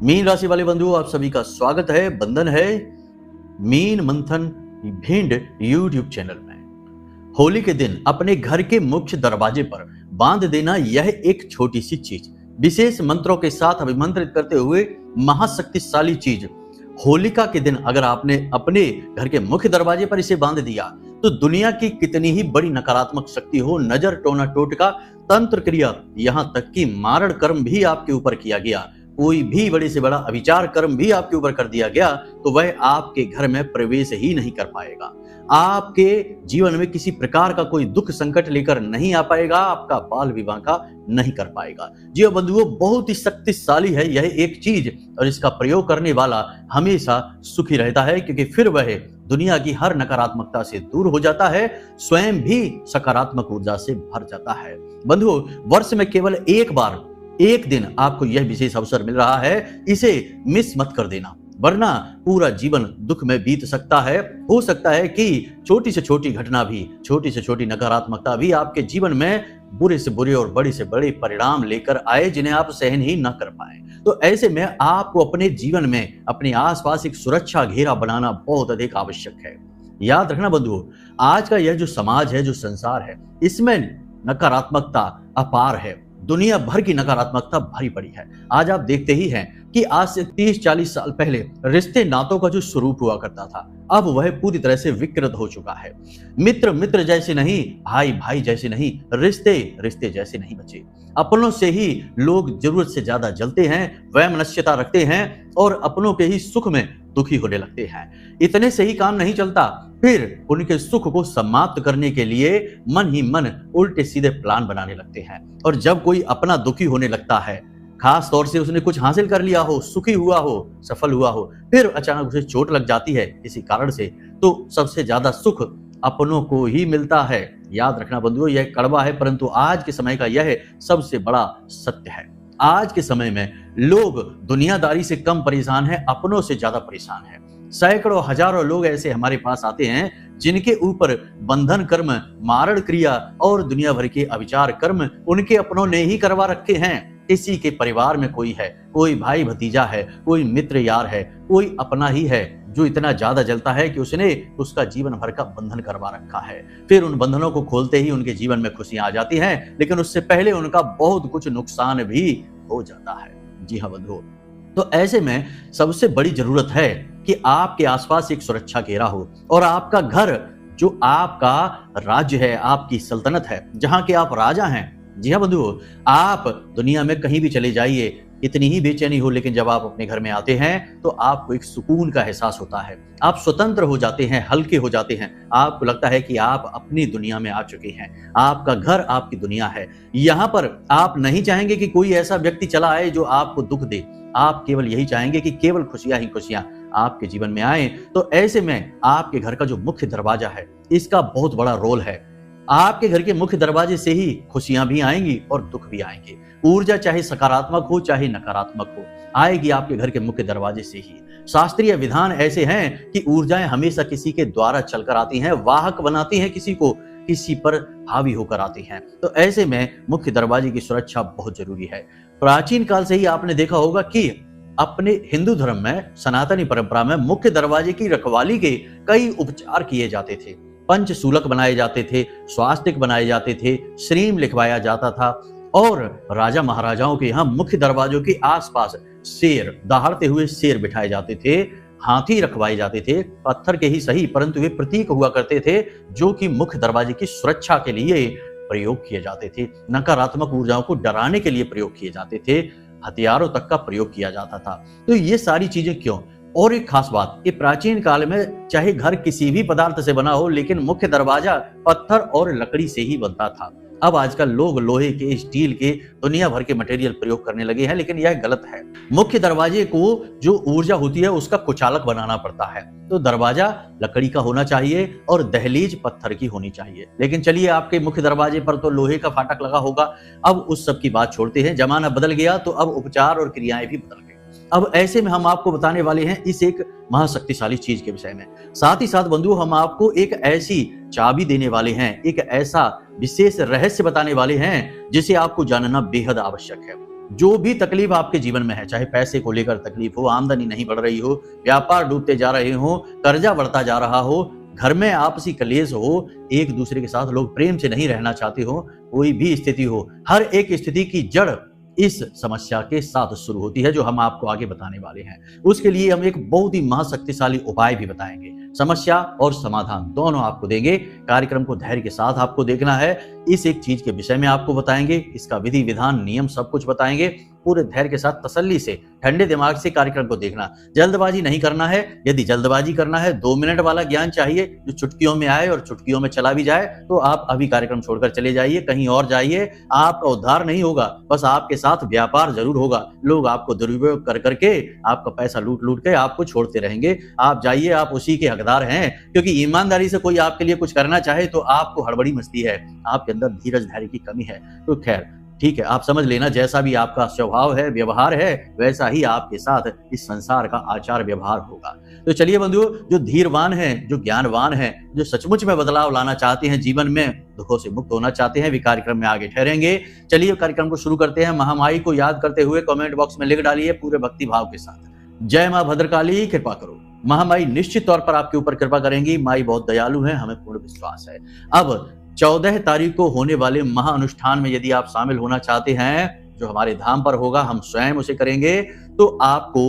Mean राशि वाले बंधुओं, आप सभी का स्वागत है। बंधन है मीन मंथन भिंड यूट्यूब चैनल में। होली के दिन अपने घर के मुख्य दरवाजे पर बांध देना यह एक छोटी सी चीज, विशेष मंत्रों के साथ अभिमंत्रित करते हुए महाशक्तिशाली चीज। होलिका के दिन अगर आपने अपने घर के मुख्य दरवाजे पर इसे बांध दिया तो दुनिया की कितनी ही बड़ी नकारात्मक शक्ति हो, नजर, टोना टोटका, तंत्र क्रिया, यहाँ तक कि मारण कर्म भी आपके ऊपर किया गया, कोई भी बड़े से बड़ा अविचार कर्म भी आपके ऊपर कर दिया गया, तो वह आपके घर में प्रवेश ही नहीं कर पाएगा। आपके जीवन में किसी प्रकार का कोई दुख संकट लेकर नहीं आ पाएगा, आपका बाल विवाह का नहीं कर पाएगा। जी बंधुओं, बहुत ही शक्तिशाली है यह एक चीज, और इसका प्रयोग करने वाला हमेशा सुखी रहता है, क्योंकि फिर वह दुनिया की हर नकारात्मकता से दूर हो जाता है, स्वयं भी सकारात्मक ऊर्जा से भर जाता है। बंधुओं, वर्ष में केवल एक बार, एक दिन आपको यह विशेष अवसर मिल रहा है, इसे मिस मत कर देना, वरना पूरा जीवन दुख में बीत सकता है। हो सकता है कि छोटी से छोटी घटना भी, छोटी से छोटी नकारात्मकता भी आपके जीवन में बुरे से बुरे और बड़े से बड़े परिणाम लेकर आए, जिन्हें आप सहन ही न कर पाए। तो ऐसे में आपको अपने जीवन में अपने आसपास एक सुरक्षा घेरा बनाना बहुत अधिक आवश्यक है। याद रखना बंधुओं, आज का यह जो समाज है, जो संसार है, इसमें नकारात्मकता अपार है। दुनिया भर की नकारात्मकता भरी पड़ी है। आज आप देखते ही हैं कि आज से 30-40 साल पहले रिश्ते नातों का जो स्वरूप हुआ करता था, अब वह पूरी तरह से विकृत हो चुका है। मित्र मित्र जैसे नहीं, भाई भाई जैसे नहीं, रिश्ते रिश्ते जैसे नहीं बचे। अपनों से ही लोग जरूरत से ज्यादा जलते हैं, वैमनस्यता रखते हैं और अपनों के ही सुख में दुखी होने लगते हैं। इतने से ही काम नहीं चलता, फिर उनके सुख को समाप्त करने के लिए मन ही मन उल्टे सीधे प्लान बनाने लगते हैं। और जब कोई अपना दुखी होने लगता है, खास तौर से उसने कुछ हासिल कर लिया हो, सुखी हुआ हो, सफल हुआ हो, फिर अचानक उसे चोट लग जाती है किसी कारण से, तो सबसे ज्यादा सुख अपनों को ही मिलता है। याद रखना बंधुओं, यह कड़वा है, परंतु आज के समय का यह सबसे बड़ा सत्य है। आज के समय में लोग दुनियादारी से कम परेशान हैं, अपनों से ज्यादा परेशान हैं। सैकड़ों हजारों लोग ऐसे हमारे पास आते हैं जिनके ऊपर बंधन कर्म, मारण क्रिया और दुनिया भर के अविचार कर्म उनके अपनों ने ही करवा रखे हैं। किसी के परिवार में कोई है, कोई भाई भतीजा है, कोई मित्र यार है, कोई अपना ही है जो इतना ज्यादा जलता है कि उसने उसका जीवन भर का बंधन करवा रखा है। फिर उन बंधनों को खोलते ही उनके जीवन में खुशियां आ जाती हैं, लेकिन उससे पहले उनका बहुत कुछ नुकसान भी हो जाता है। जी हाँ बंधुओं, तो ऐसे में सबसे बड़ी जरूरत है कि आपके आसपास एक सुरक्षा घेरा हो, और आपका घर जो आपका राज्य है, आपकी सल्तनत है, जहां के आप राजा हैं। जी हाँ बंधुओं, आप दुनिया में कहीं भी चले जाइए, कितनी ही बेचैनी हो, लेकिन जब आप अपने घर में आते हैं तो आपको एक सुकून का एहसास होता है। आप स्वतंत्र हो जाते हैं, हल्के हो जाते हैं, आपको लगता है कि आप अपनी दुनिया में आ चुके हैं। आपका घर आपकी दुनिया है। यहाँ पर आप नहीं चाहेंगे कि कोई ऐसा व्यक्ति चला आए जो आपको दुख दे। आप केवल यही चाहेंगे कि केवल खुशियां ही खुशियां आपके जीवन में आए। तो ऐसे में आपके घर का जो मुख्य दरवाजा है, इसका बहुत बड़ा रोल है। आपके घर के मुख्य दरवाजे से ही खुशियां भी आएंगी और दुख भी आएंगे। ऊर्जा चाहे सकारात्मक हो चाहे नकारात्मक हो, आएगी आपके घर के मुख्य दरवाजे से ही। शास्त्रीय विधान ऐसे हैं कि ऊर्जाएं हमेशा किसी के द्वारा चलकर आती हैं, वाहक बनाती हैं किसी को, किसी पर हावी होकर आती हैं। तो ऐसे में मुख्य दरवाजे की सुरक्षा बहुत जरूरी है। प्राचीन काल से ही आपने देखा होगा कि अपने हिंदू धर्म में, सनातनी परंपरा में मुख्य दरवाजे की रखवाली के कई उपचार किए जाते थे। पंचशूलक बनाए जाते थे, स्वास्तिक बनाए जाते थे, श्रीम लिखवाया जाता था, और राजा महाराजाओं के यहाँ मुख्य दरवाजों के आसपास शेर, दहाड़ते हुए शेर बिठाए जाते थे, हाथी रखवाए जाते थे, पत्थर के ही सही, परंतु वे प्रतीक हुआ करते थे जो कि मुख्य दरवाजे की सुरक्षा के लिए प्रयोग किए जाते थे, नकारात्मक ऊर्जाओं को डराने के लिए प्रयोग किए जाते थे, हथियारों तक का प्रयोग किया जाता था। तो ये सारी चीजें क्यों? और एक खास बात कि प्राचीन काल में चाहे घर किसी भी पदार्थ से बना हो, लेकिन मुख्य दरवाजा पत्थर और लकड़ी से ही बनता था। अब आजकल लोग लोहे के, स्टील के, दुनिया भर के मटेरियल प्रयोग करने लगे हैं, लेकिन यह गलत है। मुख्य दरवाजे को जो ऊर्जा होती है उसका कुचालक बनाना पड़ता है, तो दरवाजा लकड़ी का होना चाहिए और दहलीज पत्थर की होनी चाहिए। लेकिन चलिए, आपके मुख्य दरवाजे पर तो लोहे का फाटक लगा होगा। अब उस सब की बात छोड़ते हैं, जमाना बदल गया तो अब उपचार और क्रियाएं भी बदल गई। अब ऐसे में हम आपको बताने वाले हैं इस एक महाशक्तिशाली चीज के विषय में। साथ ही साथ बंधु, हम आपको एक ऐसी चाबी देने वाले हैं, एक ऐसा विशेष रहस्य बताने वाले हैं जिसे आपको जानना बेहद आवश्यक है। जो भी तकलीफ आपके जीवन में है, चाहे पैसे को लेकर तकलीफ हो, आमदनी नहीं बढ़ रही हो, व्यापार डूबते जा रहे हो, कर्जा बढ़ता जा रहा हो, घर में आपसी कलेश हो, एक दूसरे के साथ लोग प्रेम से नहीं रहना चाहते हो, कोई भी स्थिति हो, हर एक स्थिति की जड़ इस समस्या के साथ शुरू होती है, जो हम आपको आगे बताने वाले हैं। उसके लिए हम एक बहुत ही महाशक्तिशाली उपाय भी बताएंगे, समस्या और समाधान दोनों आपको देंगे। कार्यक्रम को धैर्य के साथ आपको देखना है। इस एक चीज के विषय में आपको बताएंगे, इसका विधि विधान नियम सब कुछ बताएंगे। पूरे धैर्य के साथ तसल्ली से ठंडे दिमाग से कार्यक्रम को देखना, जल्दबाजी नहीं करना है। यदि जल्दबाजी करना है, 2 मिनट वाला ज्ञान चाहिए जो चुटकियों में आए और चुटकियों में चला भी जाए, तो आप अभी कार्यक्रम छोड़कर चले जाइए, कहीं और जाइए। आपका उद्धार नहीं होगा, बस आपके साथ व्यापार जरूर होगा। लोग आपको दुरुपयोग कर करके आपका पैसा लूट लूट के आपको छोड़ते रहेंगे। आप जाइए, आप उसी के हकदार हैं, क्योंकि ईमानदारी से कोई आपके लिए कुछ करना चाहे तो आपको हड़बड़ी मचती है, आपके अंदर धीरज धैर्य की कमी है। तो खैर ठीक है, आप समझ लेना, जैसा भी आपका स्वभाव है, व्यवहार है, वैसा ही आपके साथ इस संसार का आचार व्यवहार होगा। तो चलिए बंधुओं, जो धीरवान हैं, जो ज्ञानवान हैं, जो सचमुच में बदलाव लाना चाहते हैं, जीवन में दुखों से मुक्त होना चाहते हैं, वे कार्यक्रम में आगे ठहरेंगे। चलिए कार्यक्रम को शुरू करते हैं। महामाई को याद करते हुए कमेंट बॉक्स में लिख डालिए पूरे भक्ति भाव के साथ, जय मां भद्रकाली, कृपा करो। महामाई निश्चित तौर पर आपके ऊपर कृपा करेंगी। माई बहुत दयालु है, हमें पूर्ण विश्वास है। अब 14 तारीख को होने वाले महाअनुष्ठान में यदि आप शामिल होना चाहते हैं, जो हमारे धाम पर होगा, हम स्वयं उसे करेंगे, तो आपको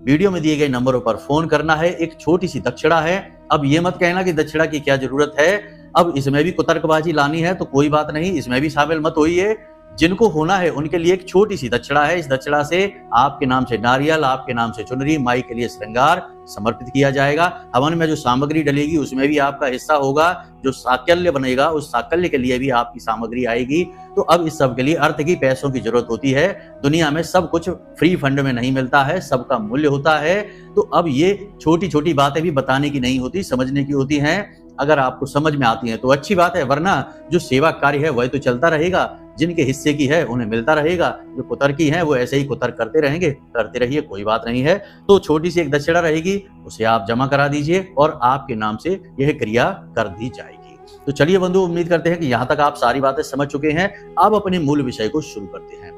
वीडियो में दिए गए नंबरों पर फोन करना है। एक छोटी सी दक्षिणा है। अब ये मत कहना कि दक्षिणा की क्या जरूरत है, अब इसमें भी कुतर्कबाजी लानी है तो कोई बात नहीं, इसमें भी शामिल मत होइए। जिनको होना है उनके लिए एक छोटी सी दक्षिणा है। इस दक्षिणा से आपके नाम से नारियल, आपके नाम से चुनरी, माई के लिए श्रृंगार समर्पित किया जाएगा। हवन में जो सामग्री डलेगी उसमें भी आपका हिस्सा होगा। जो साकल्य बनेगा उस साकल्य के लिए भी आपकी सामग्री आएगी। तो अब इस सब के लिए अर्थ की, पैसों की जरूरत होती है। दुनिया में सब कुछ फ्री फंड में नहीं मिलता है, सबका मूल्य होता है। तो अब ये छोटी छोटी बातें भी बताने की नहीं होती, समझने की होती हैं। अगर आपको समझ में आती है तो अच्छी बात है, वरना जो सेवा कार्य है वह तो चलता रहेगा। जिनके हिस्से की है उन्हें मिलता रहेगा, जो कुतर्की है वो ऐसे ही कुतर्क करते रहेंगे। करते रहिए, कोई बात नहीं है। तो छोटी सी एक दक्षिणा रहेगी, उसे आप जमा करा दीजिए और आपके नाम से यह क्रिया कर दी जाएगी। तो चलिए बंधु, उम्मीद करते हैं कि यहाँ तक आप सारी बातें समझ चुके हैं। अब अपने मूल विषय को शुरू करते हैं।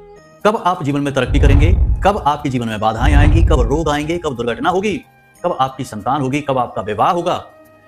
कब आप जीवन में तरक्की करेंगे, कब आपके जीवन में बाधाएं आएंगी, कब रोग आएंगे, कब दुर्घटना होगी, कब आपकी संतान होगी, कब आपका विवाह होगा,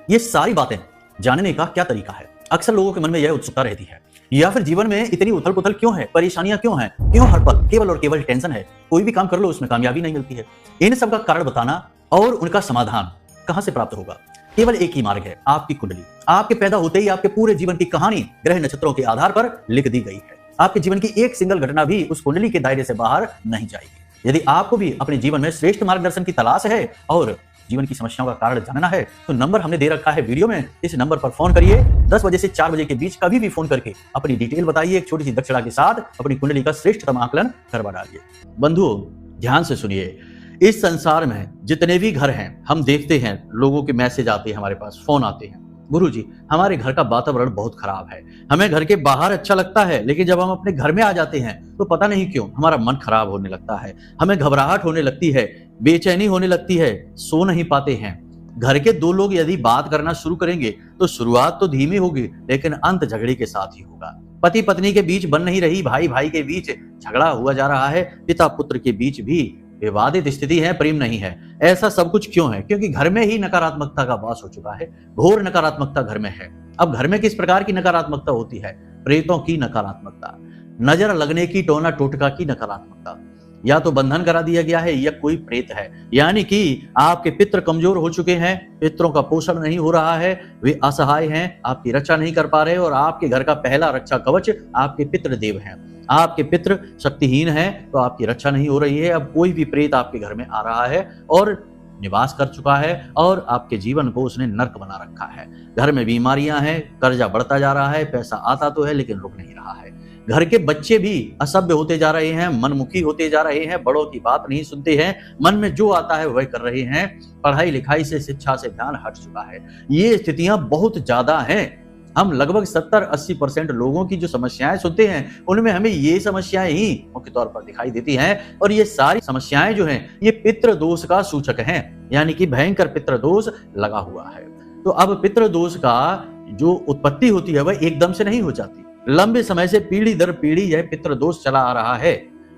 ये सारी बातें जानने का क्या तरीका है। अक्सर लोगों के मन में यह उत्सुकता रहती है, या फिर जीवन में इतनी उथल पुथल क्यों है, परेशानियां क्यों हैं, क्यों हर पल केवल और केवल टेंशन है, कोई भी काम कर लो उसमें कामयाबी नहीं मिलती है। इन सब का कारण बताना और उनका समाधान कहां से प्राप्त होगा, केवल एक ही मार्ग है, आपकी कुंडली। आपके पैदा होते ही आपके पूरे जीवन की कहानी ग्रह नक्षत्रों के आधार पर लिख दी गई है। आपके जीवन की एक सिंगल घटना भी उस कुंडली के दायरे से बाहर नहीं जाएगी। यदि आपको भी अपने जीवन में श्रेष्ठ मार्गदर्शन की तलाश है और जीवन की समस्याओं का कारण जानना है, तो नंबर हमने दे रखा है वीडियो में। इस नंबर पर फोन करिए। 10 बजे से 4 बजे के बीच कभी भी फोन करके अपनी डिटेल बताइए। एक छोटी सी दक्षिणा के साथ अपनी कुंडली का श्रेष्ठतम आकलन करवा डालिए। बंधुओं, ध्यान से सुनिए। इस संसार में जितने भी घर हैं, हम देखते हैं लोगों के मैसेज आते हैं, हमारे पास फोन आते हैं, गुरुजी हमारे घर का वातावरण बहुत खराब है, हमें घर के बाहर अच्छा लगता है, लेकिन जब हम अपने घर में आ जाते हैं तो पता नहीं क्यों हमारा मन खराब होने लगता है, हमें घबराहट होने लगती है, बेचैनी होने लगती है, सो नहीं पाते हैं। घर के 2 लोग यदि बात करना शुरू करेंगे तो शुरुआत तो धीमी होगी, लेकिन अंत झगड़े के साथ ही होगा। पति पत्नी के बीच बन नहीं रही, भाई भाई के बीच झगड़ा हुआ जा रहा है, पिता पुत्र के बीच भी विवादित स्थिति है, प्रेम नहीं है। ऐसा सब कुछ क्यों है? क्योंकि घर में ही नकारात्मकता का वास हो चुका है, घोर नकारात्मकता घर में है। अब घर में किस प्रकार की नकारात्मकता होती है? प्रेतों की नकारात्मकता, नजर लगने की, टोना टोटका की नकारात्मकता, या तो बंधन करा दिया गया है या कोई प्रेत है, यानी कि आपके पितृ कमजोर हो चुके हैं, पितरों का पोषण नहीं हो रहा है, वे असहाय हैं, आपकी रक्षा नहीं कर पा रहे, और आपके घर का पहला रक्षा कवच आपके पितृ देव हैं। आपके पितृ शक्तिहीन हैं तो आपकी रक्षा नहीं हो रही है। अब कोई भी प्रेत आपके घर में आ रहा है और निवास कर चुका है और आपके जीवन को उसने नर्क बना रखा है। घर में बीमारियां हैं, कर्जा बढ़ता जा रहा है, पैसा आता तो है लेकिन रुक नहीं रहा है। घर के बच्चे भी असभ्य होते जा रहे हैं, मनमुखी होते जा रहे हैं, बड़ों की बात नहीं सुनते हैं, मन में जो आता है वह कर रहे हैं, पढ़ाई लिखाई से, शिक्षा से ध्यान हट चुका है। ये स्थितियां बहुत ज्यादा हैं। हम लगभग 70-80% लोगों की जो समस्याएं सुनते हैं उनमें हमें ये समस्याएं ही मुख्य तौर पर दिखाई देती हैं, और ये सारी समस्याएं जो हैं ये पितृ दोष का सूचक हैं, यानी कि भयंकर पितृ दोष लगा हुआ है। तो अब पितृ दोष का जो उत्पत्ति होती है वह एकदम से नहीं हो जाती, लंबे समय से पीढ़ी दर पीढ़ी यह पितृ दोष चला आ रहा है।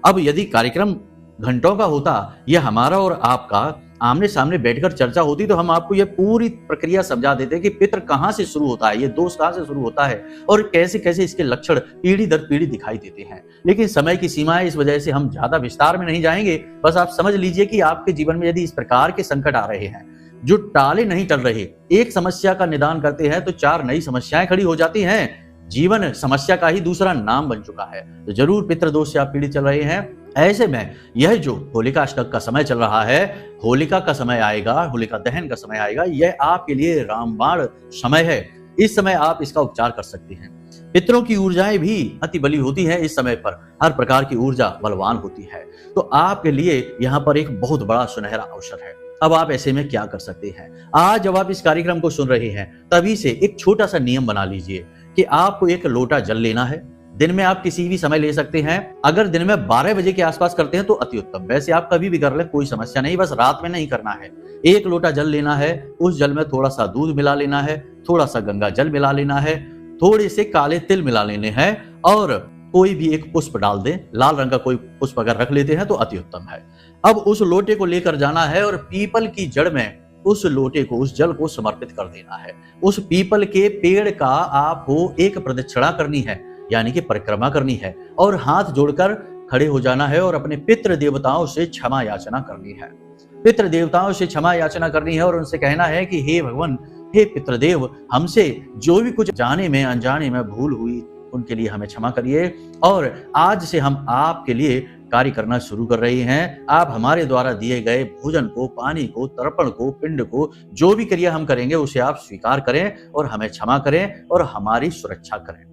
अब यदि कार्यक्रम घंटों का होता, यह हमारा और आपका आमने सामने बैठकर चर्चा होती, तो हम आपको यह पूरी प्रक्रिया समझा देते कि पितृ कहाँ से शुरू होता है, ये दोष कहाँ से शुरू होता है और कैसे कैसे इसके लक्षण पीढ़ी दर पीढ़ी दिखाई देते हैं। लेकिन समय की सीमा है, इस वजह से हम ज्यादा विस्तार में नहीं जाएंगे। बस आप समझ लीजिए कि आपके जीवन में यदि इस प्रकार के संकट आ रहे हैं जो टाले नहीं टल रहे, एक समस्या का निदान करते हैं तो 4 नई समस्याएं खड़ी हो जाती हैं। जीवन समस्या का ही दूसरा नाम बन चुका है। तो जरूर पितृदोष से आप पीड़ित चल रहे हैं। ऐसे में यह जो होलिका अष्टक का समय चल रहा है, होलिका का समय आएगा, होलिका दहन का समय आएगा, यह आपके लिए रामबाण समय है। इस समय आप इसका उपचार कर सकते हैं। पितरों की ऊर्जाएं भी अति बली होती हैं। इस समय पर हर प्रकार की ऊर्जा बलवान होती है। तो आपके लिए यहाँ पर एक बहुत बड़ा सुनहरा अवसर है। अब आप ऐसे में क्या कर सकते हैं? आज जब आप इस कार्यक्रम को सुन रहे हैं, तभी से एक छोटा सा नियम बना लीजिए कि आपको एक लोटा जल लेना है। दिन में आप किसी भी समय ले सकते हैं। अगर दिन में 12 बजे के आसपास करते हैं तो अति उत्तम। वैसे आप कभी भी कर लें, कोई समस्या नहीं, बस रात में नहीं करना है। एक लोटा जल लेना है, उस जल में थोड़ा सा दूध मिला लेना है, थोड़ा सा गंगा जल मिला लेना है, थोड़े से काले तिल मिला लेने हैं और कोई भी एक पुष्प डाल दें। लाल रंग का कोई पुष्प अगर रख लेते हैं तो अति उत्तम है। अब उस लोटे को लेकर जाना है और पीपल की जड़ में उस लोटे को, उस जल को समर्पित कर देना है। उस पीपल के पेड़ का आपको एक प्रदक्षिणा करनी है, यानी कि परिक्रमा करनी है और हाथ जोड़कर खड़े हो जाना है और अपने पितृ देवताओं से क्षमा याचना करनी है। पितृ देवताओं से क्षमा याचना करनी है और उनसे कहना है कि हे भगवान, हे पितृदेव, हमसे जो भी कुछ जाने में अनजाने में भूल हुई उनके लिए हमें क्षमा करिए और आज से हम आपके लिए कार्य करना शुरू कर रहे हैं। आप हमारे द्वारा दिए गए भोजन को, पानी को, तर्पण को, पिंड को, जो भी क्रिया हम करेंगे उसे आप स्वीकार करें और हमें क्षमा करें और हमारी सुरक्षा करें।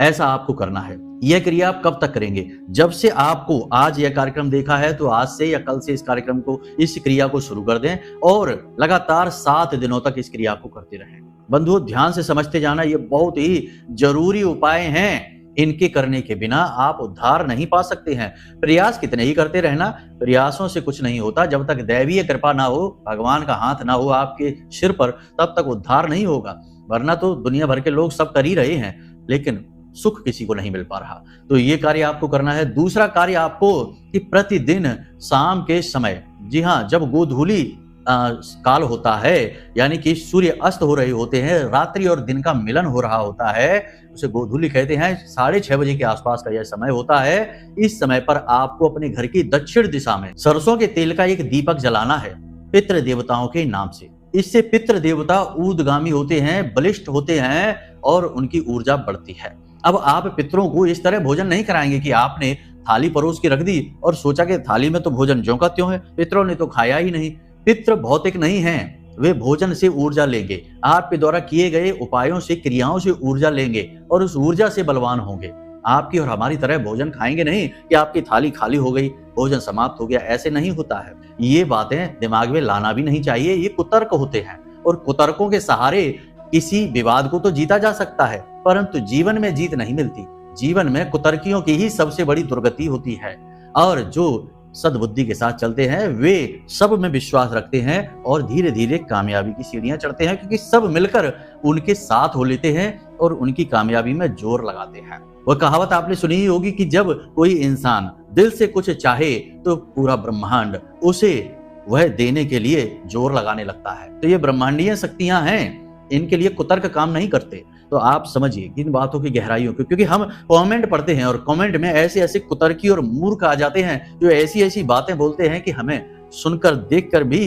ऐसा आपको करना है। यह क्रिया आप कब तक करेंगे? जब से आपको आज यह कार्यक्रम देखा है तो आज से या कल से इस कार्यक्रम को, इस क्रिया को शुरू कर दें और लगातार 7 दिनों तक इस क्रिया को करते रहें। बंधुओं, ध्यान से समझते जाना, ये बहुत ही जरूरी उपाय हैं। इनके करने के बिना आप उद्धार नहीं पा सकते हैं। प्रयास कितने ही करते रहना, प्रयासों से कुछ नहीं होता। जब तक दैवीय कृपा ना हो, भगवान का हाथ ना हो आपके सिर पर, तब तक उद्धार नहीं होगा। वरना तो दुनिया भर के लोग सब कर ही रहे हैं, लेकिन सुख किसी को नहीं मिल पा रहा। तो ये कार्य आपको करना है। दूसरा कार्य आपको कि प्रतिदिन शाम के समय, जी हाँ, जब गोधूली काल होता है, यानी कि सूर्य अस्त हो रहे होते हैं, रात्रि और दिन का मिलन हो रहा होता है, उसे गोधूली कहते हैं। 6:30 बजे के आसपास का यह समय होता है। इस समय पर आपको अपने घर की दक्षिण दिशा में सरसों के तेल का एक दीपक जलाना है पितृ देवताओं के नाम से। इससे पितृ देवता ऊर्ध्वगामी होते हैं, बलिष्ठ होते हैं और उनकी ऊर्जा बढ़ती है। अब आप पितरों को इस तरह भोजन नहीं कराएंगे कि आपने थाली परोस के रख दी और सोचा कि थाली में तो भोजन ज्यों का त्यों है, पितरों ने तो खाया ही नहीं। पितृ भौतिक नहीं हैं, वे भोजन से ऊर्जा लेंगे। आपके द्वारा किए गए उपायों से, क्रियाओं से ऊर्जा लेंगे और उस ऊर्जा से बलवान होंगे। आपकी और हमारी तरह भोजन खाएंगे नहीं कि आपकी थाली खाली हो गई, भोजन समाप्त हो गया, ऐसे नहीं होता है। ये बातें दिमाग में लाना भी नहीं चाहिए। ये कुतर्क होते हैं और कुतर्कों के सहारे किसी विवाद को तो जीता जा सकता है, परंतु जीवन में जीत नहीं मिलती। जीवन में कुतर्कियों की ही सबसे बड़ी दुर्गति होती है और जो सद्बुद्धि के साथ चलते हैं वे सब में विश्वास रखते हैं और धीरे धीरे कामयाबी की सीढ़ियां चढ़ते हैं, क्योंकि सब मिलकर उनके साथ हो लेते हैं और उनकी कामयाबी में जोर लगाते हैं। वह कहावत आपने सुनी ही होगी कि जब कोई इंसान दिल से कुछ चाहे तो पूरा ब्रह्मांड उसे वह देने के लिए जोर लगाने लगता है। तो ये ब्रह्मांडीय शक्तियां हैं, इनके लिए कुतर्क काम नहीं करते। तो आप समझिए इन बातों की गहराइयों को, क्योंकि हम कमेंट पढ़ते हैं और कमेंट में ऐसे ऐसे कुतर्की और मूर्ख आ जाते हैं जो ऐसी ऐसी बातें बोलते हैं कि हमें सुनकर देखकर भी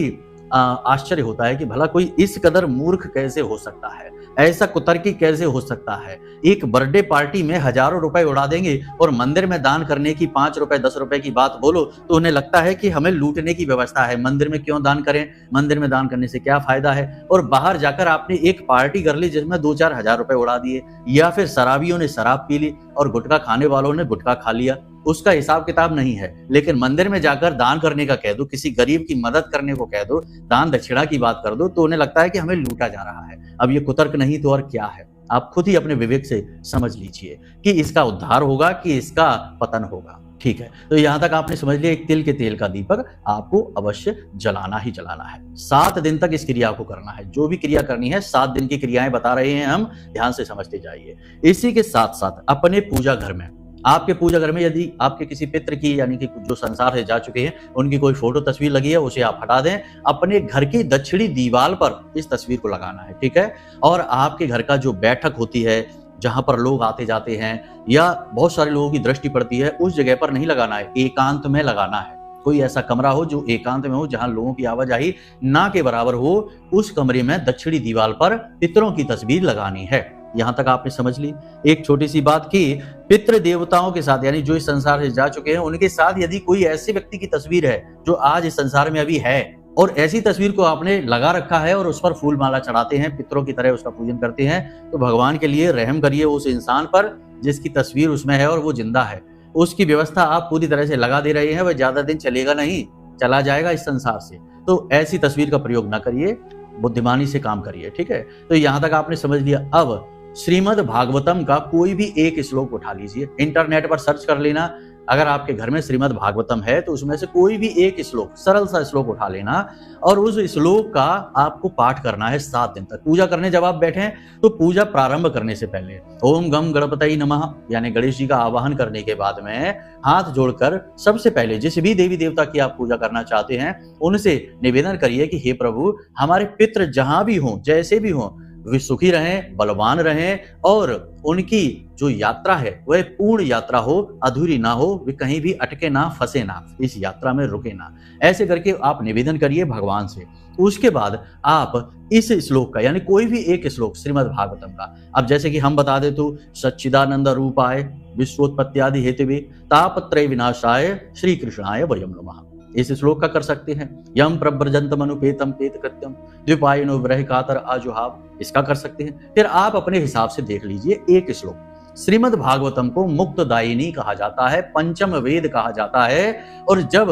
आश्चर्य होता है कि भला कोई इस कदर मूर्ख कैसे हो सकता है, ऐसा कुतर्की कैसे हो सकता है। एक बर्थडे पार्टी में हजारों रुपए उड़ा देंगे और मंदिर में दान करने की 5 रुपए 10 रुपए की बात बोलो तो उन्हें लगता है कि हमें लूटने की व्यवस्था है। मंदिर में क्यों दान करें, मंदिर में दान करने से क्या फायदा है। और बाहर जाकर आपने एक पार्टी कर ली जिसमें 2-4 हजार रुपए उड़ा दिए, या फिर शराबियों ने शराब पी ली और गुटखा खाने वालों ने गुटखा खा लिया, उसका हिसाब किताब नहीं है। लेकिन मंदिर में जाकर दान करने का कह दो, किसी गरीब की मदद करने को कह दो, दान दक्षिणा की बात कर दो, तो उन्हें लगता है कि हमें लूटा जा रहा है। अब ये कुतर्क नहीं तो और क्या है? आप खुद ही अपने विवेक से समझ लीजिए कि इसका उद्धार होगा कि इसका पतन होगा। ठीक है, तो यहां तक आपने समझ लिया, एक तिल के तेल का दीपक आपको अवश्य जलाना ही जलाना है। 7 दिन तक इस क्रिया को करना है। जो भी क्रिया करनी है 7 दिन की क्रियाएं बता रहे हैं हम, ध्यान से समझते जाइए। इसी के साथ साथ अपने पूजा घर में आपके पूजा घर में यदि आपके किसी पितृ की यानी कि जो संसार से जा चुके हैं उनकी कोई फोटो तस्वीर लगी है, उसे आप हटा दें। अपने घर की दक्षिणी दीवार पर इस तस्वीर को लगाना है, ठीक है। और आपके घर का जो बैठक होती है, जहां पर लोग आते जाते हैं या बहुत सारे लोगों की दृष्टि पड़ती है, उस जगह पर नहीं लगाना है, एकांत में लगाना है। कोई ऐसा कमरा हो जो एकांत में हो, जहां लोगों की आवाजाही ना के बराबर हो, उस कमरे में दक्षिणी दीवार पर पितरों की तस्वीर लगानी है। यहां तक आपने समझ ली। एक छोटी सी बात की, पितृ देवताओं के साथ यानी जो इस संसार से जा चुके हैं उनके साथ यदि कोई ऐसे व्यक्ति की तस्वीर है जो आज इस संसार में अभी है और ऐसी तस्वीर को आपने लगा रखा है और उस पर फूल माला चढ़ाते हैं, पितरों की तरह उसका पूजन करते हैं, तो भगवान के लिए रहम करिए उस इंसान पर जिसकी तस्वीर उसमें है और वो जिंदा है। उसकी व्यवस्था आप पूरी तरह से लगा दे रहे हैं, वह ज्यादा दिन चलेगा नहीं, चला जाएगा इस संसार से। तो ऐसी तस्वीर का प्रयोग ना करिए, बुद्धिमानी से काम करिए, ठीक है। तो यहां तक आपने समझ लिया। अब श्रीमद् भागवतम का कोई भी एक श्लोक उठा लीजिए, इंटरनेट पर सर्च कर लेना। अगर आपके घर में श्रीमद् भागवतम है तो उसमें से कोई भी एक श्लोक, सरल सा श्लोक उठा लेना और उस श्लोक का आपको पाठ करना है 7 दिन तक। पूजा करने जब आप बैठे तो पूजा प्रारंभ करने से पहले ओम गम गणपतये नमः यानी गणेश जी का आवाहन करने के बाद में हाथ जोड़कर सबसे पहले जिस भी देवी देवता की आप पूजा करना चाहते हैं उनसे निवेदन करिए कि हे प्रभु, हमारे पितृ जहां भी हों, जैसे भी हों, वे सुखी रहें, बलवान रहें और उनकी जो यात्रा है वह पूर्ण यात्रा हो, अधूरी ना हो, वे कहीं भी अटके ना, फंसे ना, इस यात्रा में रुके ना। ऐसे करके आप निवेदन करिए भगवान से। उसके बाद आप इस श्लोक का यानी कोई भी एक श्लोक श्रीमद् भागवतम का, अब जैसे कि हम बता दे तो सच्चिदानंद रूपाय विश्वोत्पत्त्यादि हेतवे तापत्रय विनाशाय श्री कृष्णाय वयम नमः, इस श्लोक का कर सकते हैं। यम प्रव्रजंतम अनुपेतम पेत कृत्यम द्विपायनो विरह कातर आजुहाव, इसका कर सकते हैं। फिर आप अपने हिसाब से देख लीजिए। एक श्लोक, श्रीमद् भागवतम को मुक्तदायिनी कहा जाता है, पंचम वेद कहा जाता है। और जब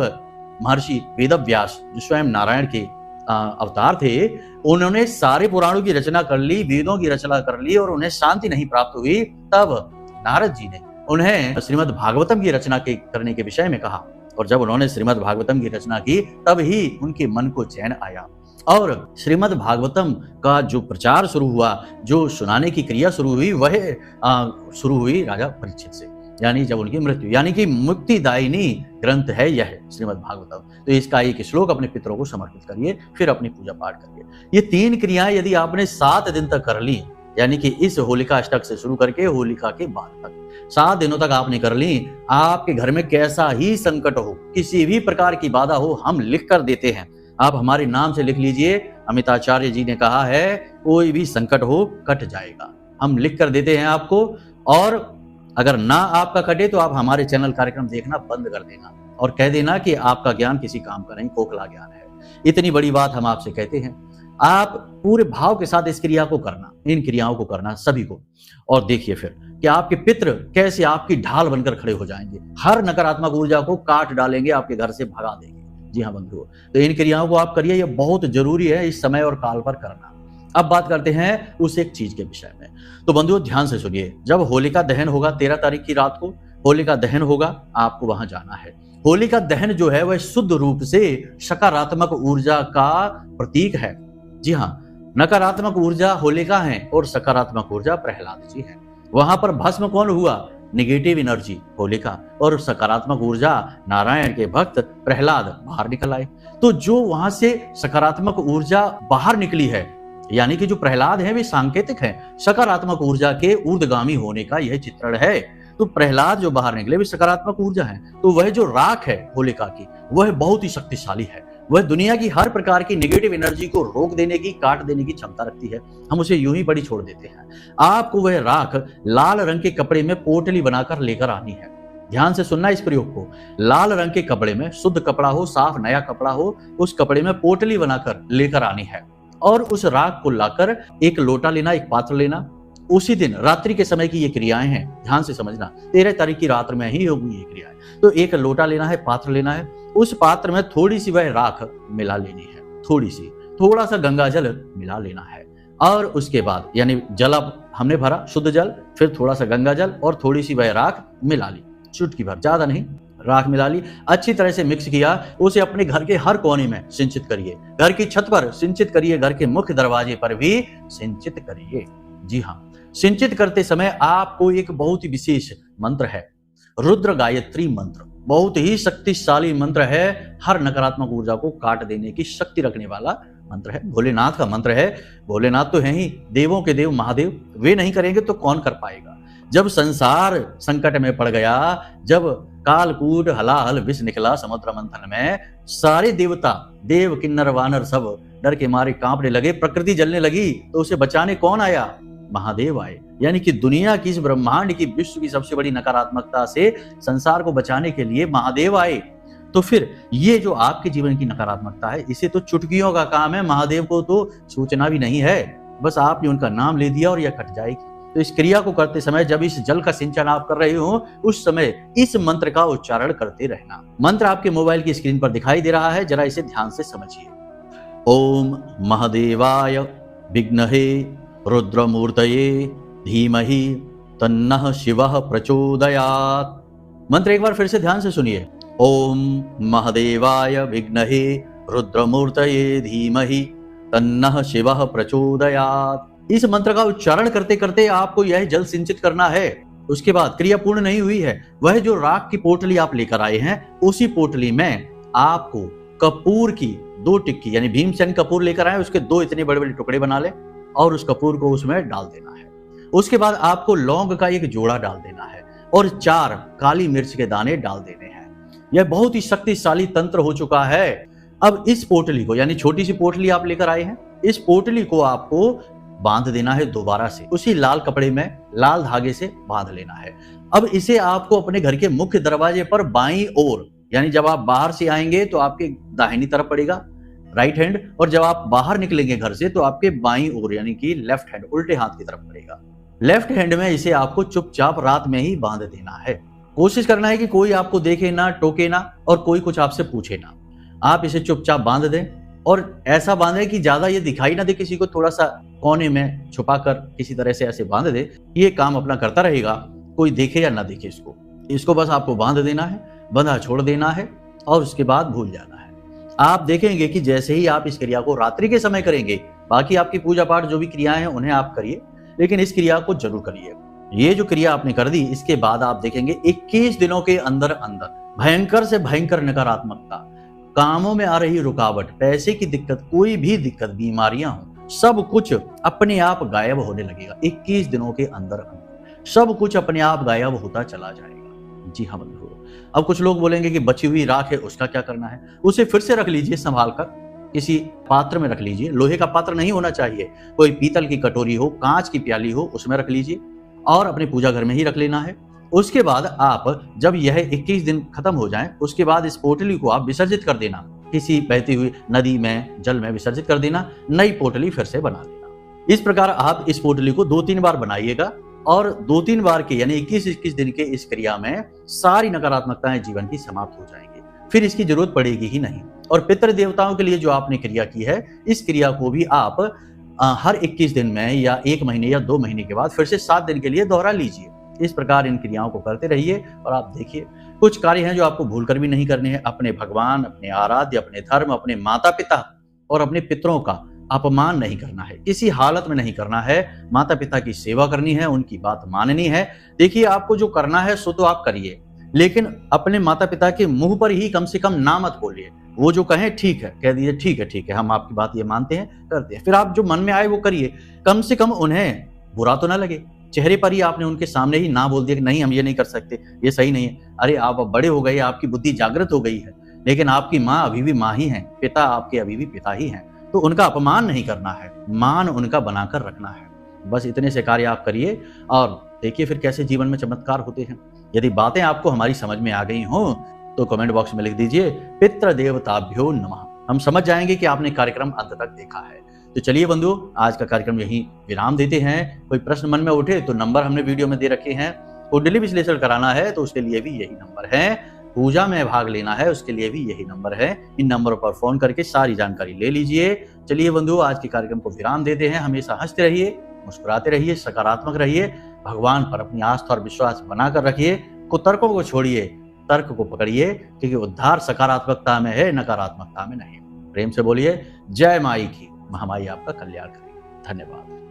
महर्षि वेदव्यास जो स्वयं नारायण के अवतार थे, उन्होंने सारे पुराणों की रचना कर ली, वेदों की रचना कर ली और उन्हें शांति नहीं प्राप्त हुई, तब नारद जी ने उन्हें श्रीमद् भागवतम की रचना करने के विषय में कहा। और जब उन्होंने श्रीमद् भागवतम की रचना की तब ही उनके मन को चैन आया और श्रीमद् भागवतम का जो प्रचार शुरू हुआ, जो सुनाने की क्रिया शुरू हुई, वह शुरू हुई राजा परीक्षित से, यानी जब उनकी मृत्यु, यानी कि मुक्तिदायिनी ग्रंथ है यह श्रीमद् भागवतम। तो इसका एक श्लोक अपने पितरों को समर्पित करिए, फिर अपनी पूजा पाठ करिए। ये 3 क्रियाएं यदि आपने 7 दिन तक कर ली, यानी कि इस होलिका अष्टक से शुरू करके होलिका के बाद तक 7 दिनों तक आपने कर ली, आपके घर में कैसा ही संकट हो, किसी भी प्रकार की बाधा हो, हम लिख कर देते हैं। आप हमारे नाम से लिख लीजिए। अमिताचार्य जी ने कहा है कोई भी संकट हो कट जाएगा, हम लिख कर देते हैं आपको। और अगर ना आपका कटे तो आप हमारे चैनल कार्यक्रम देखना बंद कर देना और कह देना कि आपका ज्ञान किसी काम का नहीं, खोखला ज्ञान है। इतनी बड़ी बात हम आपसे कहते हैं। आप पूरे भाव के साथ इस क्रिया को करना, इन क्रियाओं को करना सभी को, और देखिए फिर कि आपके पितृ कैसे आपकी ढाल बनकर खड़े हो जाएंगे, हर नकारात्मक ऊर्जा को काट डालेंगे, आपके घर से भगा देंगे। जी हाँ बंधुओं, तो इन क्रियाओं को आप करिए, ये बहुत जरूरी है इस समय और काल पर करना। अब बात करते हैं उस एक चीज के विषय में। तो बंधुओं ध्यान से सुनिए, जब होलिका दहन होगा 13 तारीख की रात को होलिका दहन होगा, आपको वहां जाना है। होलिका दहन जो है वह शुद्ध रूप से सकारात्मक ऊर्जा का प्रतीक है। जी हाँ, नकारात्मक ऊर्जा होलिका है और सकारात्मक ऊर्जा प्रहलाद जी है। वहां पर भस्म कौन हुआ? निगेटिव एनर्जी होलिका, और सकारात्मक ऊर्जा नारायण के भक्त प्रहलाद बाहर निकल आए। तो जो वहां से सकारात्मक ऊर्जा बाहर निकली है, यानी कि जो प्रहलाद है वे सांकेतिक है सकारात्मक ऊर्जा के ऊर्ध्वगामी होने का, यह चित्रण है। तो प्रहलाद जो बाहर निकले वे सकारात्मक ऊर्जा है। तो वह जो राख है होलिका की, वह बहुत ही शक्तिशाली है। वह दुनिया की हर प्रकार की नेगेटिव एनर्जी को रोक देने की, काट देने की क्षमता रखती है। हम उसे यूं ही बड़ी छोड़ देते हैं। आपको वह राख लाल रंग के कपड़े में पोटली बनाकर लेकर आनी है। ध्यान से सुनना इस प्रयोग को। लाल रंग के कपड़े में, शुद्ध कपड़ा हो, साफ नया कपड़ा हो, उस कपड़े में पोटली बनाकर लेकर आनी है और उस राख को लाकर एक लोटा लेना, एक पात्र लेना। उसी दिन रात्रि के समय की ये क्रियाएं हैं, ध्यान से समझना। 13 तारीख की रात में ही होगी ये क्रियाएं। तो एक लोटा लेना है, पात्र लेना है, उस पात्र में थोड़ी सी वह राख मिला लेनी है, थोड़ी सी, थोड़ा सा गंगा जल मिला लेना है। और उसके बाद यानी जल अब हमने भरा, शुद्ध जल, फिर थोड़ा सा गंगा जल और थोड़ी सी वह राख मिला ली, चुटकी भर, ज्यादा नहीं, राख मिला ली, अच्छी तरह से मिक्स किया। उसे अपने घर के हर कोने में सिंचित करिए, घर की छत पर सिंचित करिए, घर के मुख्य दरवाजे पर भी सिंचित करिए। जी हाँ, सिंचित करते समय आपको एक बहुत ही विशेष मंत्र है, रुद्र गायत्री मंत्र बहुत ही शक्तिशाली मंत्र है। हर नकारात्मक ऊर्जा को काट देने की शक्ति रखने वाला मंत्र है। भोलेनाथ का मंत्र है। भोलेनाथ तो हैं ही देवों के देव महादेव, वे नहीं करेंगे तो कौन कर पाएगा। जब संसार संकट में पड़ गया, जब कालकूट हलाहल विष निकला समुद्र मंथन में, सारे देवता देव किन्नर वानर सब डर के मारे कांपने लगे, प्रकृति जलने लगी, तो उसे बचाने कौन आया? महादेव आए। यानी कि दुनिया की, इस ब्रह्मांड की, विश्व की सबसे बड़ी नकारात्मकता से संसार को बचाने के लिए महादेव आए। तो फिर ये जो आपके जीवन की नकारात्मकता है, इसे तो चुटकियों का काम है, महादेव को तो सूचना भी नहीं है। बस आपने उनका नाम ले दिया और यह कट जाएगी। तो इस क्रिया को करते समय, जब इस जल का सिंचन आप कर रहे हो, उस समय इस मंत्र का उच्चारण करते रहना। मंत्र आपके मोबाइल की स्क्रीन पर दिखाई दे रहा है, जरा इसे ध्यान से समझिए। ओम महादेवाय विघ्नहे रुद्रमूर्तये धीमहि तन्नः शिवः प्रचोदयात्। मंत्र एक बार फिर से ध्यान से सुनिए। ओम महादेवाय विघ्नहे रुद्रमूर्तये धीमहि तन्नः शिवः प्रचोदयात्। इस मंत्र का उच्चारण करते करते आपको यह जल सिंचित करना है। उसके बाद क्रिया पूर्ण नहीं हुई है, वह जो राख की पोटली आप लेकर आए हैं, उसी पोटली में आपको कपूर की 2 टिक्की, यानी भीमसेन कपूर लेकर आए, उसके 2 इतने बड़े बड़े टुकड़े बना ले और उस कपूर को उसमें डाल देना है। उसके बाद आपको लौंग का 1 जोड़ा डाल देना है और 4 काली मिर्च के दाने डाल देने हैं। यह बहुत ही शक्तिशाली तंत्र हो चुका है। अब इस पोटली को, यानी छोटी सी पोटली आप लेकर आए हैं, इस पोटली को आपको बांध देना है दोबारा से, उसी लाल कपड़े में लाल धागे से बांध लेना है। अब इसे आपको अपने घर के मुख्य दरवाजे पर बाईं ओर, यानी जब आप बाहर से आएंगे तो आपके दाहिनी तरफ पड़ेगा, राइट हैंड, और जब आप बाहर निकलेंगे घर से तो आपके बाईं ओर, यानी कि लेफ्ट हैंड, उल्टे हाथ की तरफ पड़ेगा। लेफ्ट हैंड में इसे आपको चुपचाप रात में ही बांध देना है। कोशिश करना है कि कोई आपको देखे ना, टोके ना और कोई कुछ आपसे पूछे ना। आप इसे चुपचाप बांध दें और ऐसा बांधे कि ज्यादा ये दिखाई ना दे किसी को, थोड़ा सा कोने में छुपा कर किसी तरह से ऐसे बांध दे। ये काम अपना करता रहेगा, कोई देखे या ना देखे इसको बस आपको बांध देना है, बंधा छोड़ देना है और उसके बाद भूल जाना है। आप देखेंगे कि जैसे ही आप इस क्रिया को रात्रि के समय करेंगे, बाकी आपकी पूजा पाठ जो भी क्रियाएं हैं उन्हें आप करिए, लेकिन इस क्रिया को जरूर करिए। ये जो क्रिया आपने कर दी, इसके बाद आप देखेंगे 21 दिनों के अंदर अंदर भयंकर से भयंकर नकारात्मकता, कामों में आ रही रुकावट, पैसे की दिक्कत, कोई भी दिक्कत, बीमारियां हो, सब कुछ अपने आप गायब होने लगेगा। 21 दिनों के अंदर अंदर सब कुछ अपने आप गायब होता चला जाएगा। जी हाँ बंधुओं, अब कुछ लोग बोलेंगे कि बची हुई राख है, उसका क्या करना है? उसे फिर से रख लीजिए, संभाल कर किसी पात्र में रख लीजिए। लोहे का पात्र नहीं होना चाहिए, कोई पीतल की कटोरी हो, कांच की प्याली हो, उसमें रख लीजिए और अपने पूजा घर में ही रख लेना है। उसके बाद आप जब यह 21 दिन खत्म हो जाएं, उसके बाद इस पोटली को आप विसर्जित कर देना, किसी बहती हुई नदी में, जल में विसर्जित कर देना, नई पोटली फिर से बना देना। इस प्रकार आप इस पोटली को 2-3 बार बनाइएगा और 2-3 बार के, यानी 21-21 दिन के इस क्रिया में सारी नकारात्मकताएं जीवन की समाप्त हो जाएंगी। फिर इसकी जरूरत पड़ेगी ही नहीं। और पितृ देवताओं के लिए जो आपने क्रिया की है, इस क्रिया को भी आप हर 21 दिन में या 1 महीने या 2 महीने के बाद फिर से 7 दिन के लिए दोहरा लीजिए। इस प्रकार इन क्रियाओं को करते रहिए और आप देखिए कुछ कार्य हैं जो आपको भूलकर भी नहीं करने हैं। अपने भगवान, अपने आराध्य, अपने धर्म, अपने माता पिता और अपने पितरों का अपमान नहीं करना है, किसी हालत में नहीं करना है। माता पिता की सेवा करनी है, उनकी बात माननी है। देखिए आपको जो करना है सो तो आप करिए, लेकिन अपने माता पिता के मुंह पर ही कम से कम ना मत बोलिए। वो जो कहें ठीक है, कह दीजिए ठीक है, हम आपकी बात ये मानते हैं, करते हैं। फिर आप जो मन में आए वो करिए, कम से कम उन्हें बुरा तो ना लगे। चेहरे पर ही आपने उनके सामने ही ना बोल दिया कि नहीं हम ये नहीं कर सकते, ये सही नहीं है। अरे आप अब बड़े हो गए, आपकी बुद्धि जागृत हो गई है, लेकिन आपकी माँ अभी भी माँ ही है, पिता आपके अभी भी पिता ही हैं, तो उनका अपमान नहीं करना है, मान उनका बनाकर रखना है। बस इतने से कार्य आप करिए और देखिए फिर कैसे जीवन में चमत्कार होते हैं। यदि बातें आपको हमारी समझ में आ गई हों तो कमेंट बॉक्स में लिख दीजिए पितृ देवताभ्यो नमः। हम समझ जाएंगे कि आपने कार्यक्रम अंत तक देखा है। तो चलिए बंधुओं, आज का कार्यक्रम यहीं विराम देते हैं। कोई प्रश्न मन में उठे तो नंबर हमने वीडियो में दे रखे हैं। कुंडली विश्लेषण कराना है तो उसके लिए भी यही नंबर है। पूजा में भाग लेना है उसके लिए भी यही नंबर है। इन नंबरों पर फोन करके सारी जानकारी ले लीजिए। चलिए बंधुओं, आज के कार्यक्रम को विराम देते हैं। हमेशा हंसते रहिए, मुस्कुराते रहिए, सकारात्मक रहिए, भगवान पर अपनी आस्था और विश्वास बनाकर रखिए। कुतर्कों को छोड़िए, तर्क को पकड़िए, क्योंकि उद्धार सकारात्मकता में है, नकारात्मकता में नहीं। प्रेम से बोलिए जय माई की, महामाई आपका कल्याण करे। धन्यवाद।